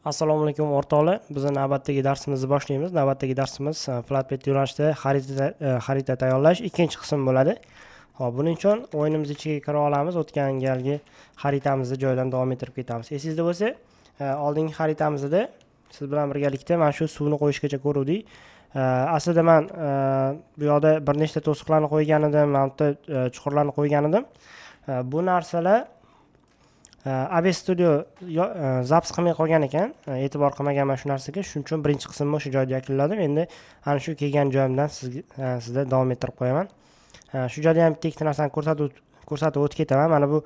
Assalomu alaykum o'rtoqlar. Biz navbatdagi darsimizni boshlaymiz. Navbatdagi darsimiz flatbed yo'nalishida xarita tayyorlash ikkinchi qism bo'ladi. Hop, buning uchun o'yinimiz ichiga kira olamiz. O'tgan galgi xaritamizni joyidan davom ettirib ketamiz. Esingizda bo'lsa, oldingi xaritamizda siz bilan birgalikda mana shu suvni qo'yishgacha ko'ruvdik. Aslida men bu yoqda bir nechta to'siqlarni qo'ygan edim, mana bu yerda chuqurlarni qo'ygan edim. Bu narsalar ABS Studio zaps qilmay qolgan ekan, e'tibor qilmaganman shu narsaga. Shuning uchun birinchi qismni o'sha joyda yakunladim. Endi ana shu kelgan joyimdan sizga davom ettirib qo'yaman. Shu joyda ham bitta ikkita narsani ko'rsatib o'tib ketaman. Mana bu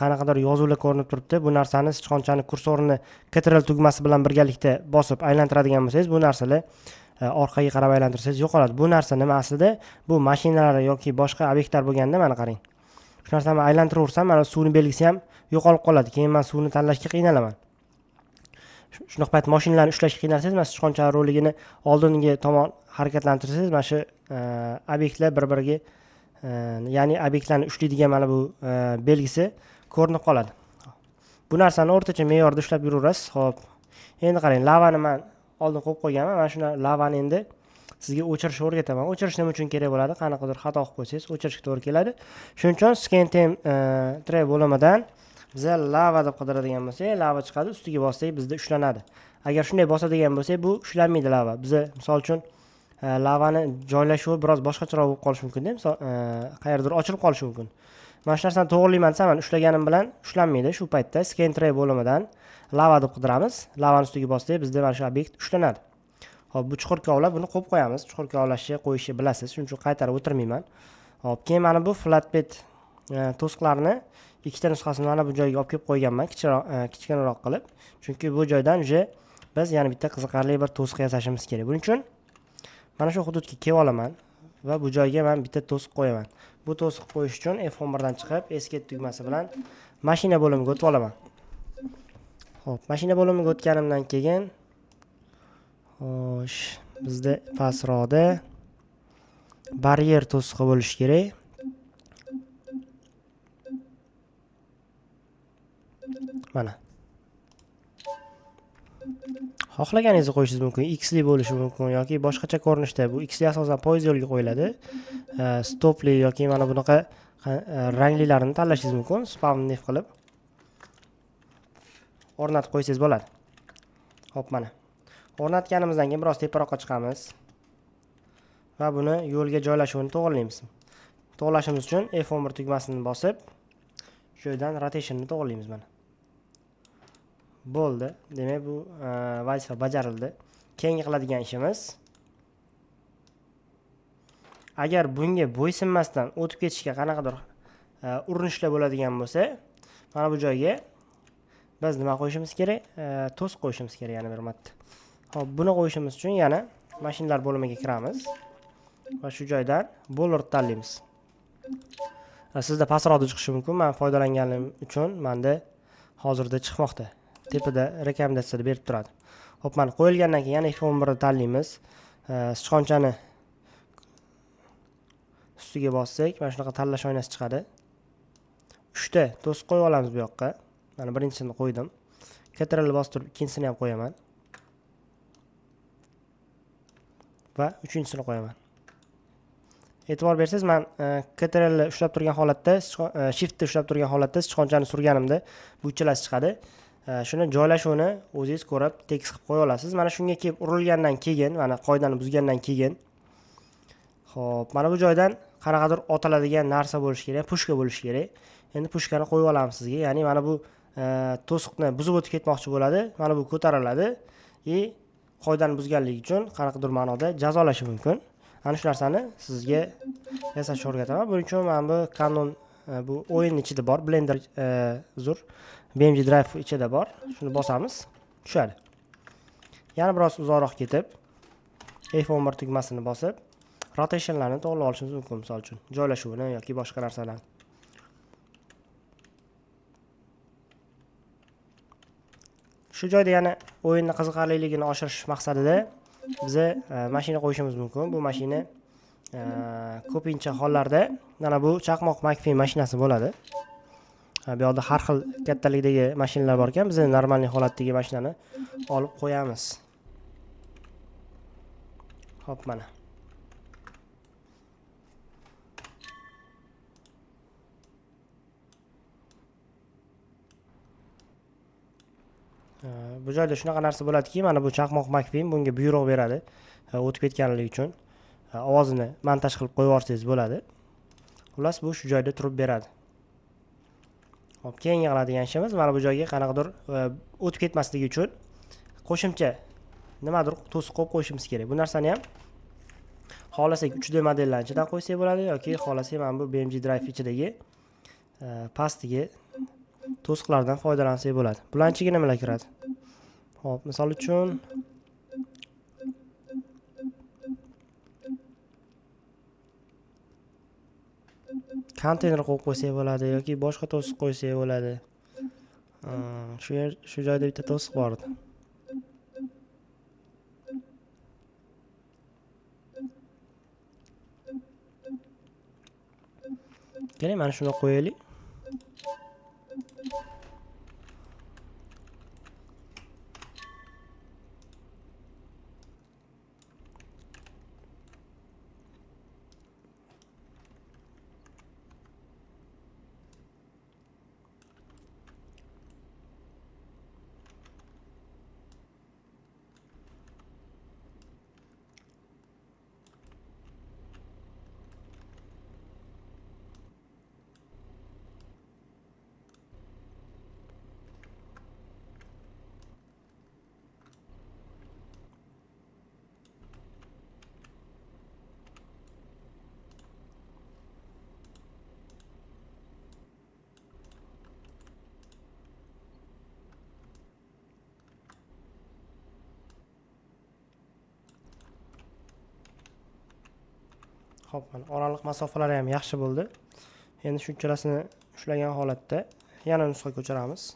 qanaqadir yozuvlar ko'rinib turibdi. Bu narsani sichqonchani kursorini Ctrl tugmasi bilan birgalikda bosib aylantiradigan bo'lsangiz, bu narsalar orqaga qarab aylantirsangiz yo'qoladi. Bu narsa nima aslida? Bu mashinalar yoki boshqa obyektlar bo'lganda mana qarang. Shu narsani aylantiraversam, mana suvni belgisi ham yo'qolib qoladi. Keyin men suvni tanlashga qiynalaman. Shunaqa payt mashinalarni ushlashga qiynalsangiz, mana sichqoncha roligini oldingi tomon harakatlantirsangiz, mana shu obyektlar bir-biriga, ya'ni obyektlarni ushlaydigan mana bu belgisi ko'rinib qoladi. Bu narsani o'rtacha me'yorda ushlab yuraverasiz. Xo'p. Endi qarang, lavani men oldin qo'yib qo'yganman. Mana shuni lavani endi sizga o'chirishni o'rgataman. O'chirish nima uchun kerak bo'ladi? Qanaqadir xato qilib qo'ysangiz, o'chirishga to'g'ri keladi. Shuning uchun scan time tray bo'limidan biza lava deb qidiradigan bo'lsak, lava chiqadi, ustiga bossak bizda ushlanadi. Agar shunday bosadigan bo'lsak, bu ushlanmaydi lava. Biza misol uchun lavani joylashuvi biroz boshqacharoq bo'lib qolishi mumkin-da. Misol qayerdir ochilib qolishi mumkin. Mana shu narsani to'g'rilayman desam, men ushlaganim bilan ushlanmaydi. Shu paytda scan tray bo'limidan lava deb qidiramiz. Lavani ustiga bossak, bizda mana shu obyekt ushlanadi. Hop, bu chuqur kovlar, buni qo'yib qo'yamiz. Chuqur kovlashni, qo'yishni bilasiz, shuning uchun qaytarib o'tirmayman. Hop, keyin mana bu flatbed to'siqlarni ikkita nusxasini mana bu joyga olib kelib qo'yganman, kichkinaroq qilib. Chunki bu joydan biz yana bitta qiziqarli bir to'siq yasashimiz kerak. Buning uchun mana shu hududga kelib olaman va bu joyga men bitta to'siq qo'yaman. Bu to'siq qo'yish uchun F11 dan chiqib, escape tugmasi bilan mashina bo'limiga o'tib olaman. Xo'p, mashina bo'limiga o'tganimdan keyin xo'sh, bizda pastroqda baryer to'siqi bo'lishi kerak. Mana. Xohlaganingizni qo'yishingiz mumkin. X li bo'lishi mumkin yoki boshqacha ko'rinishda. Bu X li asosan poyezd yo'liga qo'yiladi. Stopli yoki mana bunaqa ranglilarini tanlashingiz mumkin. Spavn qilib o'rnatib qo'ysangiz bo'ladi. Xo'p, mana. O'rnatganimizdan keyin biroz teparoqqa chiqamiz va buni yo'lga joylashuvini to'g'rilaymiz. To'g'rilashimiz uchun F11 tugmasini bosib, shu yerdan rotationni to'g'rilaymiz mana. Bo'ldi. Demak, bu vazifa bajarildi. Keyingi qiladigan ishimiz, agar bunga bo'ysunmasdan o'tib ketishga qanaqadir urinishlar bo'ladigan bo'lsa, mana bu joyga biz nima qo'yishimiz kerak? To'siq qo'yishimiz kerak yana bir marta. Hop, buni qo'yishimiz uchun yana mashinalar bo'limiga kiramiz va shu joydan boller tanlaymiz. Sizda pastroqda chiqishi mumkin. Men foydalanganim uchun menda hozirda chiqmoqda. Tepada rekomendatsiyada berib turadi. Hop, mana qo'yilgandan keyin yana F11 ni tanlaymiz. Sichqonchani ustiga bossak, mana shunaqa tanlash oynasi chiqadi. 3 ta to'siq qo'yib olamiz bu yoqqa. Mana birinchisini qo'ydim. Ctrl bostirib ikkinchisini ham qo'yaman. Va uchinchisini qo'yaman. E'tibor bersangiz, men Ctrl ushlab turgan holatda, Shift ushlab turgan holatda sichqonchani surganimda bu uchalasi chiqadi. Shuni joylashuvini o'zingiz ko'rib, tekst qilib qo'ya olasiz. Mana shunga kelib urilgandan keyin, mana qoidani buzgandan keyin, xo'p, mana bu joydan qanaqadir otiladigan narsa bo'lishi kerak, pushka bo'lishi kerak. Endi pushkani qo'yib olamiz sizga. Ya'ni mana bu to'siqni buzib o'tib ketmoqchi bo'ladi. Mana bu ko'tariladi va qoidani buzganligi uchun qanaqadir ma'noda jazolashi mumkin. Ana shu narsani sizga yasashni o'rgataman. Buning uchun men bu Canon bu o'yin ichida bor, Blender BMG Drive ichida bor. Shuni bosamiz, tushadi. Yana biroz uzoqroq ketib, F11 tugmasini bosib, rotationlarni to'g'rilab olishimiz mumkin, misol uchun, joylashuvini yoki boshqa narsalarni. Shu joyda yana o'yinning qiziqarliligini oshirish maqsadida biza mashina qo'yishimiz mumkin. Bu mashina ko'pincha hollarda mana bu chaqmoq McQueen mashinasi bo'ladi. Bu yoqda har xil kattalikdagi mashinalar bor ekan. Biz normalniy holatdagi mashinani olib qo'yamiz. Hop, mana. Bu joyda shunaqa narsa bo'ladiki, mana bu chaqmoq McQueen bunga buyruq beradi. O'tib ketganligi uchun ovozini montaj qilib qo'yib yuborsangiz bo'ladi. Xullas, bu shu joyda turib beradi. Hop, keyingi qiladigan ishimiz mana bu joyga qanaqadir o'tib ketmasligi uchun qo'shimcha nimadir to'siq qo'yib qo'yishimiz kerak. Bu narsani ham xohlasak 3D modellarni ichidan qo'ysak bo'ladi yoki xohlasak mana bu BMG Drive ichidagi pastiga to'siqlardan foydalansak bo'ladi. Bularning ichiga nimalar kiradi? Hop, misol uchun konteyner qo'yib qo'ysak bo'ladi yoki boshqa to'siq qo'ysak bo'ladi. Shu joyda bitta to'siq bor edi. Keling, mana shuni qo'yaylik. Hop, mana oraliq masofalari ham yaxshi bo'ldi. Endi shunchalasini ushlagan holatda yana nusxa ko'chiramiz.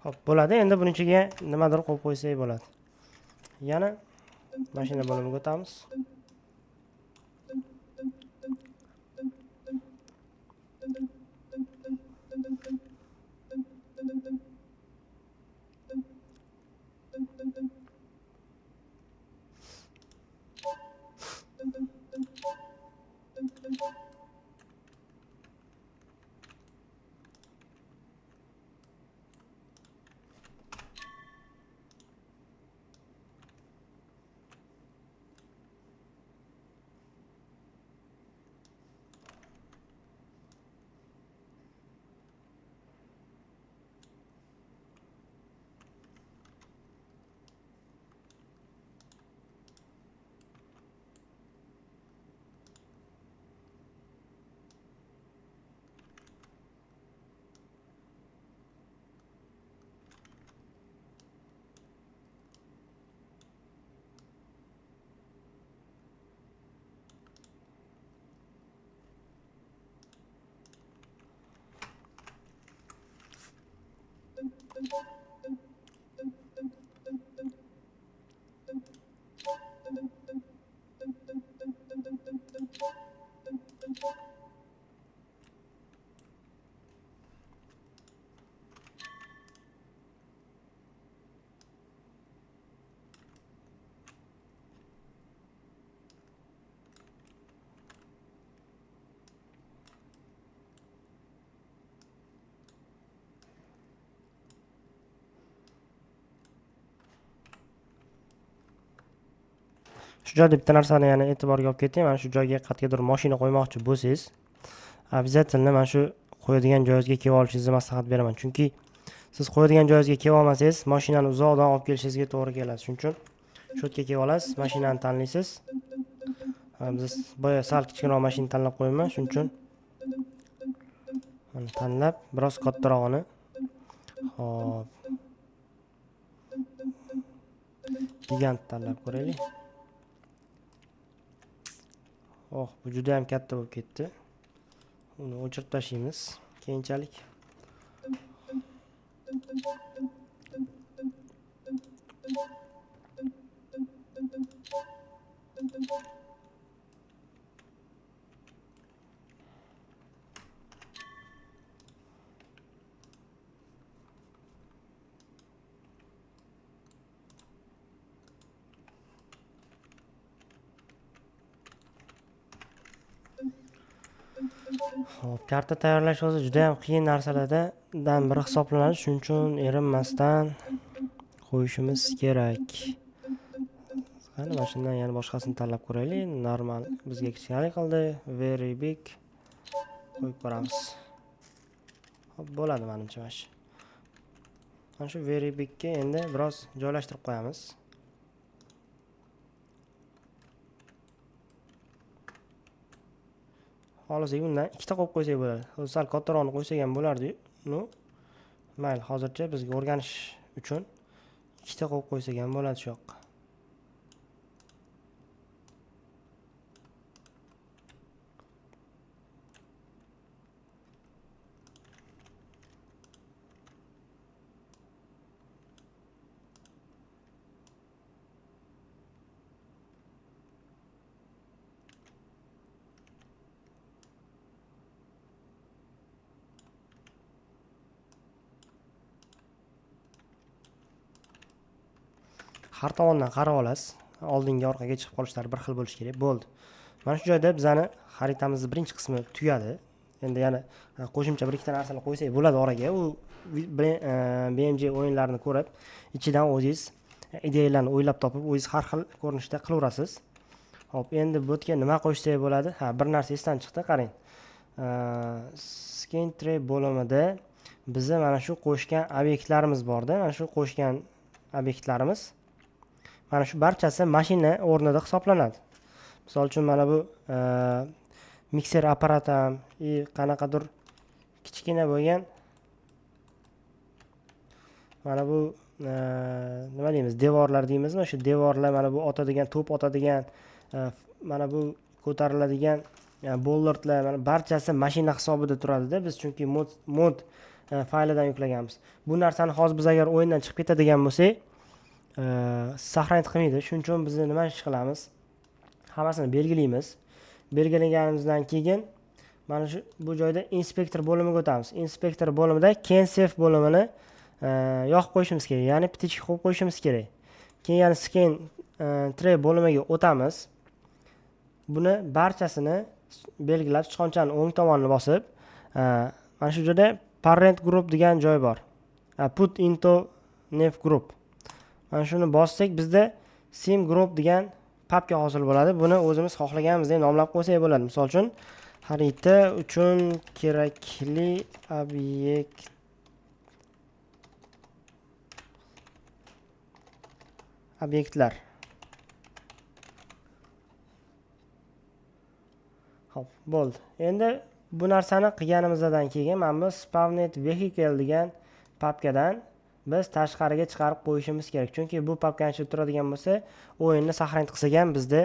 Hop, bo'ladi. Endi buning ichiga nimadir qo'yib qo'ysak bo'ladi. Yana mashina bo'limiga o'tamiz. Shu joyda bitta narsani yana e'tiborga olib ketayim. Mana shu joyga qat'iy mashina qo'ymoqchi bo'lsangiz, обязательно mana shu qo'yadigan joyingizga kelib olishingizni maslahat beraman. Chunki siz qo'yadigan joyingizga kelib olmasangiz, mashinani uzoqdan olib kelishingizga to'g'ri keladi. Shuning uchun shu yerga kelib olasiz, mashinani tanlaysiz. Biz boya sal kichikroq mashina tanlab qo'yman, shuning uchun mana tanlab, biroz kattarog'ini. Hop. Gigant tanlab ko'raylik. Oh, bu juda ham katta bo'lib ketdi. Uni o'chirib tashlaymiz keyinchalik. Hop, karta tayyorlash o'zi juda ham qiyin narsalardan biri hisoblanadi. Shuning uchun erinmasdan qo'yishimiz kerak. Qani mana shundan yana boshqasini tanlab ko'raylik. Normal bizga kichkinalik qildi. Very big qo'yib ko'ramiz. Hop, bo'ladi menimcha mana shu. Mana shu very big ga endi biroz joylashtirib qo'yamiz. Xohlasak bundan ikkita qo'yib qo'ysak bo'ladi. Sal kattaroqni qo'ysak ham bo'lardi-yu. No. Mayli, hozircha bizga o'rganish uchun ikkita qo'yib qo'ysak ham bo'ladi shu yoqqa. Har tomondan qarab olasiz. Oldinga orqaga chiqib qolishlari bir xil bo'lishi kerak. Bo'ldi. Mana shu joyda bizani xaritamizning birinchi qismi tugadi. Endi yana qo'shimcha bir ikkita narsalar qo'ysak bo'ladi oraga. U BMG o'yinlarini ko'rib, ichidan o'zingiz ideyalarni o'ylab topib, o'zingiz har xil ko'rinishda qilaverasiz. Hop, endi bu yerga nima qo'shsak bo'ladi? Ha, bir narsa esdan chiqdi, qarang. Scan tray bo'limida bizga mana shu qo'shgan obyektlarimiz bor-da. Mana shu qo'shgan obyektlarimiz mana shu barchasi mashina o'rnida hisoblanadi. Misol uchun mana bu mikser apparat ham, qanaqadir kichkina bo'lgan mana bu nima deymiz, devorlar deymizmi? O'sha devorlar, mana bu otadigan, to'p otadigan, mana bu ko'tariladigan bollarlar, mana barchasi mashina hisobida turadi-da. Biz chunki mod faylidan yuklaganmiz. Bu narsani hozir biz agar o'yindan chiqib ketadigan bo'lsak, saqlanib qilmaydi. Shuning uchun biz nima ish qilamiz? Hammasini belgilaymiz. Belgilaganimizdan keyin mana shu bu joyda inspektor bo'limiga o'tamiz. Inspektor bo'limida CanSafe bo'limini yoqib qo'yishimiz kerak, ya'ni птичка qo'yib qo'yishimiz kerak. Keyin yana Scan tray bo'limiga o'tamiz. Buni barchasini belgilab, sichqonchaning o'ng tomonini bosib, mana shu joyda parent group degan joy bor. Put into nav group. Mana shuni bossak, bizda sim group degan papka hosil bo'ladi. Buni o'zimiz xohlaganimizdek nomlab qo'ysak bo'ladi. Misol uchun, xarita uchun kerakli obyektlar. Xo'p, bo'ldi. Endi bu narsani qilganimizdan keyin mana bu spawned vehicle degan papkadan biz tashqariga chiqarib qo'yishimiz kerak. Chunki bu papkani ichida turadigan bo'lsa, o'yinni saqlanib qilsak ham bizda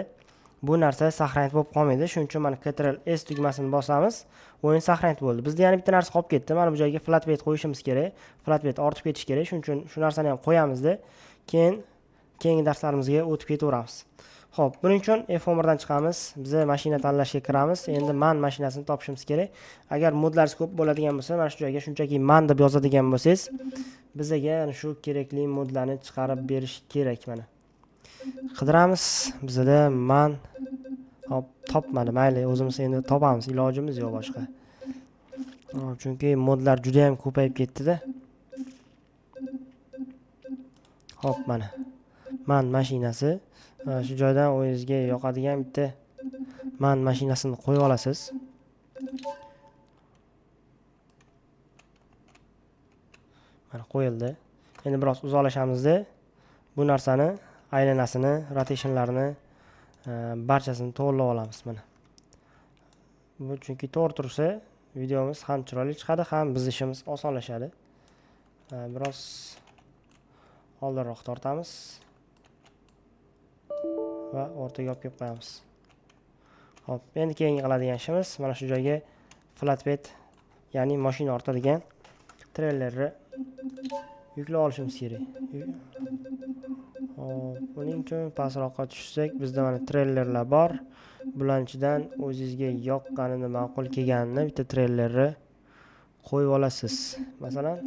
bu narsa saqlanib bo'lib qolmaydi. Shuning uchun mana Ctrl S tugmasini bosamiz, o'yin saqlanib bo'ldi. Bizda yana bitta narsa qolib ketdi. Mana bu joyga flatbed qo'yishimiz kerak. Flatbed ortib ketish kerak. Shuning uchun shu narsani ham qo'yamizda. Keyin keyingi darslarimizga o'tib ketaveramiz. Xo'p, buning uchun F11 dan chiqamiz. Biz mashina tanlashga kiramiz. Endi man mashinasini topishimiz kerak. Agar modlaringiz ko'p bo'ladigan bo'lsa, mana shu joyga shunchaki man deb yozadigan bo'lsangiz, bizga shu kerakli modlarni chiqarib berish kerak. Mana qidiramiz. Bizda man hop topmadi. Mayli, o'zimiz endi topamiz. Ilojimiz yo'q boshqa. Chunki modlar juda ham ko'payib ketdi-da. Hop, mana man mashinasi shu joydan o'zingizga yoqadigan bitta man mashinasini qo'yib olasiz. Mana qo'yildi. Endi biroz uzoqlashamizda bu narsani aylanasini, rotationlarini barchasini to'g'rilab olamiz mana. Bu chunki to'g'ri tursa videomiz ham chiroyli chiqadi, ham biz ishimiz osonlashadi. Biroz oldinroq tortamiz va o'rtaga olib kelib qo'yamiz. Xo'p, endi keyingi qiladigan ishimiz mana shu joyga flatbed, ya'ni mashina ortadigan treylerni yuklab olishimiz kerak. Hop, buning uchun pastroqqa tushsak, bizda mana treylerlar bor. Bularning ichidan o'zingizga yoqqanini, ma'qul kelganini bitta treylerni qo'yib olasiz. Masalan,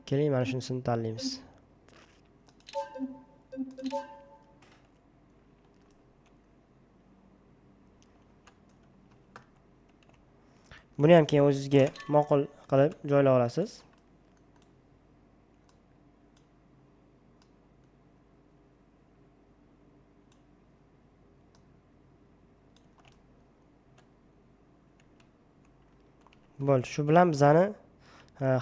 keling mana shunisini tanlaymiz. Buni ham keyin o'zingizga ma'qul qilib joylay olasiz. Bo'ldi. Shu bilan bizani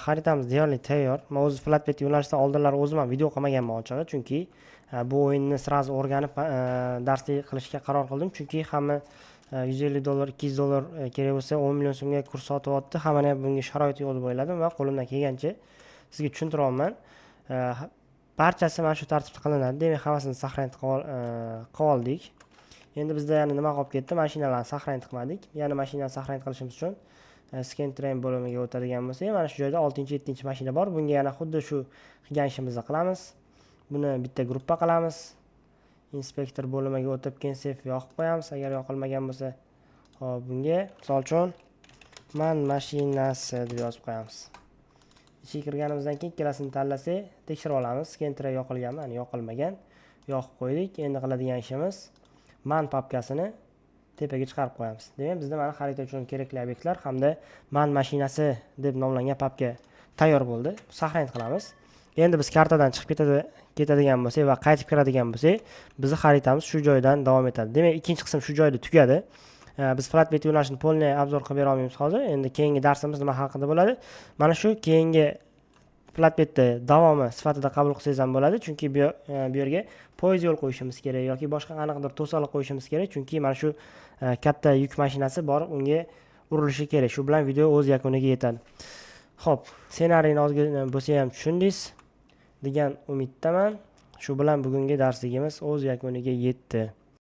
xaritamiz deyarli tayyor. Men o'zi flatbed yo'nalishida oldinlari o'zim ham video qilmaganman ochig'i, chunki bu o'yinni sirazi o'rganib darslik qilishga qaror qildim, chunki hamma $150, $200 kerak bo'lsa 10 million so'mga kurs sotyapti. Hamma ham bunga sharoit yo'q deb o'yladim va qo'limdan kelgancha sizga tushuntiryapman. Barchasi mana shu tartibda qilinadi. Demak, hammasini saqlanib qilib oldik. Endi bizda yana nima qolib ketdi? Mashinalarni saqlanib qilmadik. Yana mashinani saqlanib qilishimiz uchun scan train bo'limiga o'tadigan bo'lsak, mana shu joyda 6-7 mashina bor. Bunga yana xuddi shu qilgan ishimizni qilamiz. Buni bitta gruppa qilamiz. Inspektor bo'limiga o'tib, keyin save yoqib qo'yamiz agar yoqilmagan bo'lsa. Hop, bunga misol uchun man mashinasi deb yozib qo'yamiz. Ichiga kirganimizdan keyin ikkalasini tanlasak, tekshirib olamiz. Scan train yoqilganmi, ya'ni yoqilmagan. Yoqib qo'ydik. Endi qiladigan ishimiz man papkasini tepaga chiqarib qo'yamiz. Demak, bizda mana xarita uchun kerakli obyektlar hamda man mashinasi deb nomlangan papka tayyor bo'ldi. Saqlanib qilamiz. Endi biz kartadan chiqib ketadigan bo'lsak va qaytib kiradigan bo'lsak, bizning xaritamiz shu joydan davom etadi. Demak, ikkinchi qism shu joyda tugadi. Biz flatbed yo'nalishini polniy obzor qilib bera olmaymiz hozir. Endi keyingi darsimiz nima haqida bo'ladi? Mana shu keyingi flatbedni davomi sifatida qabul qilsangiz ham bo'ladi, chunki bu yerga poyezd yo'l qo'yishimiz kerak yoki boshqa aniqdir to'saliq qo'yishimiz kerak, chunki mana shu katta yuk mashinasi borib unga urilishi kerak. Shu bilan video o'z yakuniga yetadi. Xo'p, ssenariyni ozgina bo'lsa ham tushundingiz degan umiddaman. Shu bilan bugungi darsligimiz o'z yakuniga yetdi.